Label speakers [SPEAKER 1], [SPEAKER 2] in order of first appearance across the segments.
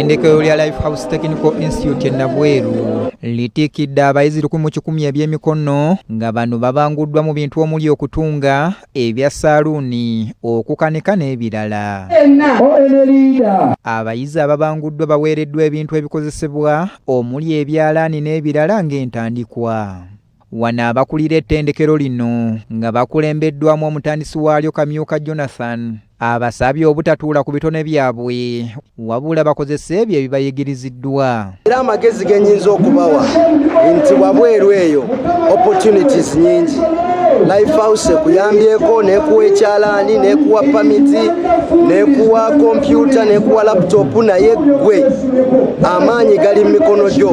[SPEAKER 1] ettendekero lya Lifehouse Technical Institute e Nabweru litiikidde abayizi 1,100 eby'emikono nga bano babanguddwa mu bintu omuli okutunga, ebya saaluuni, okukanika n'ebirala. Abayizi ababanguddwa baweereddwa ebintu ebikozesebwa omuli ebyalaani n'ebirala ng'entandikwa. Wano abakulira ettendekero lino nga bakulembeddwamu omutandisi waalyo Kamyuka Jonathan abasabye obutatuula ku bitone byabwe wabula bakozesa ebyo ebibayigiriziddwa.
[SPEAKER 2] Era amagezi genyinza okubawa nti wabweru eyo opportunities nyingi. Lifehouse kuyambyeko nekuwa ekyalaani, nekuwa pamiti, nekuwa kompyuta, nekuwa laptop, naye gwe amaanyi gali mu mikono gyo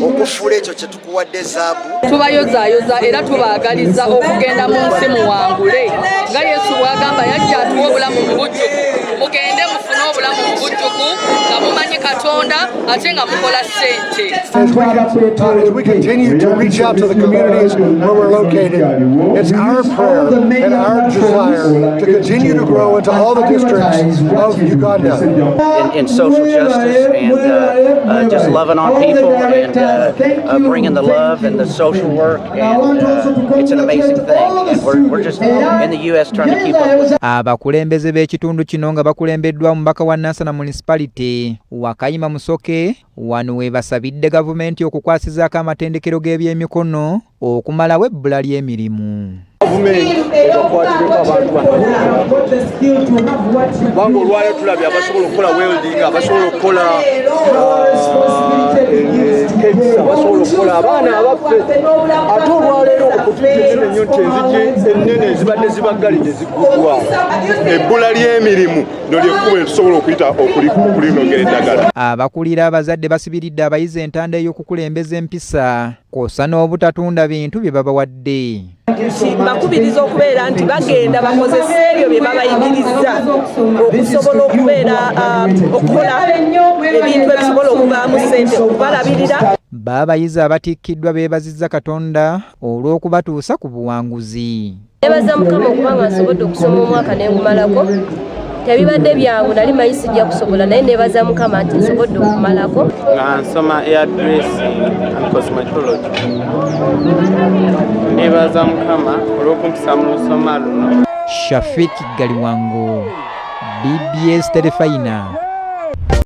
[SPEAKER 2] okufuula ekyo kye tukuwadde zaabu.
[SPEAKER 3] Tubayozaayoza era tubaagaliza okugenda mu nsi muwangule nga Yesu bw'agamba yajja atuwa obulamu mu bujjuvu. Mugende mufune obulamu mu bujjuvu nga mumanyi Katonda ate nga mukola ssente.
[SPEAKER 4] As we continue to reach out to the communities where we're located, it's our prayer and our desire to continue to grow into all the districts of Uganda.
[SPEAKER 5] In social justice and just loving on people and bringing the love and the social work, and it's an amazing thing. And we're just in the US trying to keep up with it.
[SPEAKER 1] Abakulembeze b'ekitundu kino nga bakulembeddwa mubaka wa Nansana Municipality Wakayima Musoke wano we basabidde gavumenti okukwasizaako amatendekero g'ebyemikono okumalawo ebbula ly'emirimu.
[SPEAKER 6] Bango olwayo tulabye abasobola okukola welding, abasobola okukola abasobola okukola abaana abaffe ate olwaleero okutujjukira ennyo nti enzigi ennene ezibadde zibaggalidde zigguddwawo. Ebbula ly'emirimu nno lyekkubo etusobola okuyita okulinogera eddagala.
[SPEAKER 1] Abakulira abazadde basibiridde abayizi entanda ey'okukulembeza empisa kw'ossa n'obutatunda bintu bye babawadde.
[SPEAKER 7] Bakubiriza okubeera nti bagenda bakozesa ebyo bye babayigiriza okusobola okubeera okukola ebintu ebisobola okuvaamu ssente okubalabirira.
[SPEAKER 1] Baabayizi abatikkiddwa beebazizza Katonda olw'okubatuusa ku buwanguzi.
[SPEAKER 8] Nebaza Mukama okubanga nsobodde okusoma omwaka ne ngumalako. Tebibadde byangu nali manyi sijja kusobola naye nebaza Mukama nti nsobodde okumalako.
[SPEAKER 9] Nga nsoma hairdressing and cosmetology. Nebaza Mukama olw'okumpisa mu lusoma luno.
[SPEAKER 1] Shafik Galiwango, BBS Telefina.